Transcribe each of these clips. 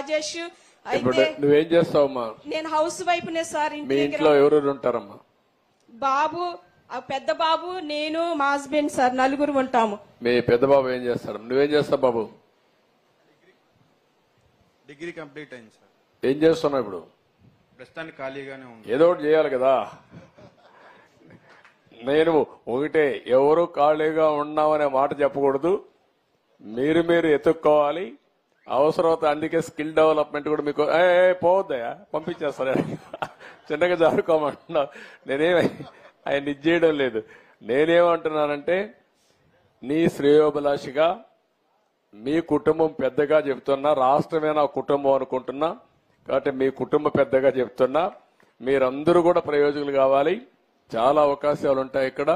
రాజేష్. ఇప్పుడు అయితే నువ్వేం చేస్తావమ్మా? నేను హౌస్ వైఫ్ నే సార్. మీ ఇంట్లో ఎవరు ఉంటారమ్మా? బాబు, పెద్ద బాబు, నేను, మా హస్బెండ్ సార్, నలుగురు ఉంటాము. మీ పెద్ద బాబు ఏం చేస్తాడు? నువ్వేం చేస్తావు బాబు? డిగ్రీ కంప్లీట్ అయింది సార్. ఏం చేస్తున్నావు ఇప్పుడు? ప్రస్తుతానికి ఖాళీగానే ఉంది. ఏదో ఒకటి చేయాలి కదా. నేను ఒకటే, ఎవరు ఖాళీగా ఉన్నామనే మాట చెప్పకూడదు, మీరు ఎత్తుక్కోవాలి. అవసరమైతే అందుకే స్కిల్ డెవలప్మెంట్ కూడా మీకు పోవద్దయా, పంపించేస్తారా, చిన్నగా జరుపుకోమంటున్నా. ఆయన ఇచ్చేయడం లేదు. నేనేమంటున్నానంటే నీ శ్రేయోభిలాషిగా మీ కుటుంబం పెద్దగా చెప్తున్నా, రాష్ట్రమే నా కుటుంబం అనుకుంటున్నా కాబట్టి మీ కుటుంబ పెద్దగా చెప్తున్నా, మీరందరూ కూడా ప్రయోజకులు కావాలి. చాలా అవకాశాలు ఉంటాయి ఇక్కడ.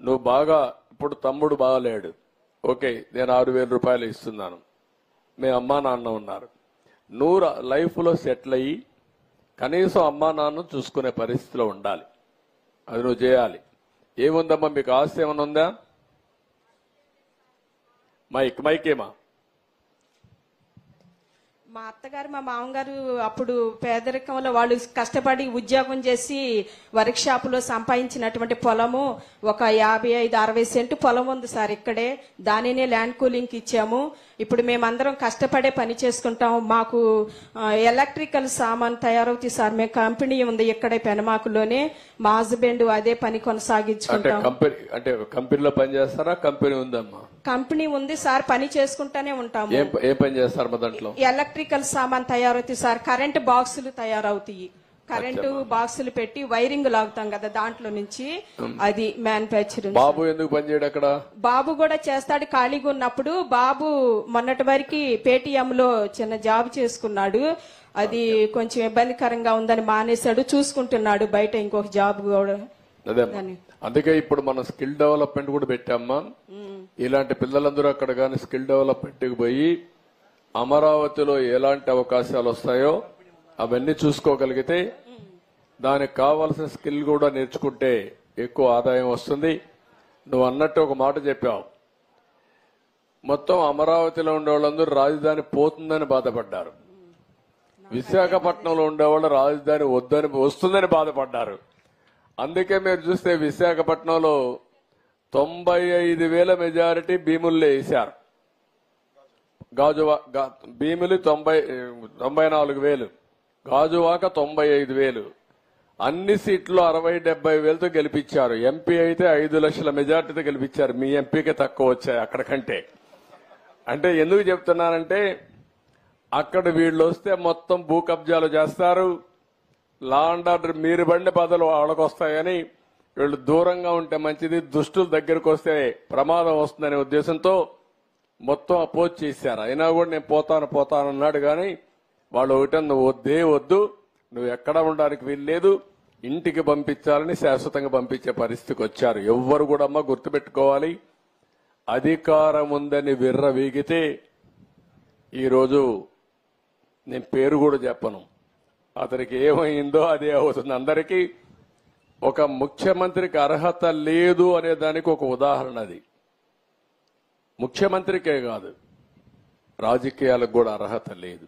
నువ్వు బాగా, ఇప్పుడు తమ్ముడు బాగాలేడు, ఓకే, నేను 6,000 రూపాయలు ఇస్తున్నాను. మీ అమ్మా నాన్న ఉన్నారు. నువ్వు లైఫ్ లో సెటిల్ అయ్యి కనీసం అమ్మా నాన్న చూసుకునే పరిస్థితిలో ఉండాలి. అది నువ్వు చేయాలి. ఏముందమ్మా మీకు ఆస్తి ఏమన్నా ఉందా? మైకేమా? మా అత్తగారు, మా మామగారు అప్పుడు పేదరికంలో వాళ్ళు కష్టపడి ఉద్యోగం చేసి వర్క్ షాప్ లో సంపాదించినటువంటి పొలము ఒక 55-60 సెంటు పొలం ఉంది సార్ ఇక్కడే. దానినే ల్యాండ్ కూలింగ్ ఇచ్చాము. ఇప్పుడు మేమందరం కష్టపడే పని చేసుకుంటాం. మాకు ఎలక్ట్రికల్ సామాన్ తయారవుతాయి సార్. మేము కంపెనీ ఉంది ఇక్కడే పెనమాకులోనే. మా హస్బెండ్ అదే పని కొనసాగించుకుంటాం. అంటే కంపెనీలో పని చేస్తారా? కంపెనీ ఉందమ్మా? కంపెనీ ఉంది సార్, పని చేసుకుంటానే ఉంటాము. ఏ పని చేస్తారు దాంట్లో? ఎలక్ట్రికల్ సామాన్ తయారవుతాయి సార్. కరెంటు బాక్సులు తయారవుతాయి. కరెంటు బాక్సులు పెట్టి వైరింగ్ లాగుతాం కదా, దాంట్లో నుంచి అది మ్యానుఫ్యాక్చరింగ్. బాబు ఎందుకు పనిచేయడు అక్కడ? బాబు కూడా చేస్తాడు ఖాళీగా ఉన్నప్పుడు. బాబు మొన్నటి వరకు పేటిఎం లో చిన్న జాబ్ చేసుకున్నాడు. అది కొంచెం ఇబ్బందికరంగా ఉందని మానేశాడు. చూసుకుంటున్నాడు బయట ఇంకొక జాబ్ కూడా. అదే, అందుకే ఇప్పుడు మనం స్కిల్ డెవలప్మెంట్ కూడా పెట్టామ్మా. ఇలాంటి పిల్లలందరూ అక్కడ కానీ స్కిల్ డెవలప్మెంట్కి పోయి అమరావతిలో ఎలాంటి అవకాశాలు వస్తాయో అవన్నీ చూసుకోగలిగితే దానికి కావాల్సిన స్కిల్ కూడా నేర్చుకుంటే ఎక్కువ ఆదాయం వస్తుంది. నువ్వు అన్నట్టు ఒక మాట చెప్పావు, మొత్తం అమరావతిలో ఉండే వాళ్ళందరూ రాజధాని పోతుందని బాధపడ్డారు. విశాఖపట్నంలో ఉండేవాళ్ళు రాజధాని వస్తుందని బాధపడ్డారు. అందుకే మీరు చూస్తే విశాఖపట్నంలో 95,000 మెజారిటీ భీముల్లో వేశారు. భీములు 94,000, గాజువాక 95,000. అన్ని సీట్లు 60-70,000తో గెలిపించారు. ఎంపీ అయితే 5 లక్షల మెజార్టీతో గెలిపించారు. మీ ఎంపీకి తక్కువ వచ్చాయి అక్కడికంటే. అంటే ఎందుకు చెప్తున్నానంటే అక్కడ వీళ్ళు వస్తే మొత్తం భూ కబ్జాలు చేస్తారు, లా అండ్ ఆర్డర్ మీరు బండి బదులు వాళ్ళకు వస్తాయని వీళ్ళు దూరంగా ఉంటే మంచిది, దుష్టుల దగ్గరకు వస్తే ప్రమాదం వస్తుందనే ఉద్దేశంతో మొత్తం అపోజ్ చేశారు. అయినా కూడా నేను పోతాను అన్నాడు. కానీ వాళ్ళు ఒకటే, నువ్వు వద్దు, నువ్వు ఎక్కడ ఉండడానికి వీల్లేదు, ఇంటికి పంపించాలని శాశ్వతంగా పంపించే పరిస్థితికి వచ్చారు. ఎవ్వరు కూడా అమ్మ గుర్తుపెట్టుకోవాలి, అధికారం ఉందని విర్రవీగితే ఈరోజు నేను పేరు కూడా చెప్పను, అతనికి ఏమైందో అదే అవుతుంది. అందరికీ ఒక ముఖ్యమంత్రికి అర్హత లేదు అనే దానికి ఒక ఉదాహరణ అది. ముఖ్యమంత్రికే కాదు, రాజకీయాలకు కూడా అర్హత లేదు.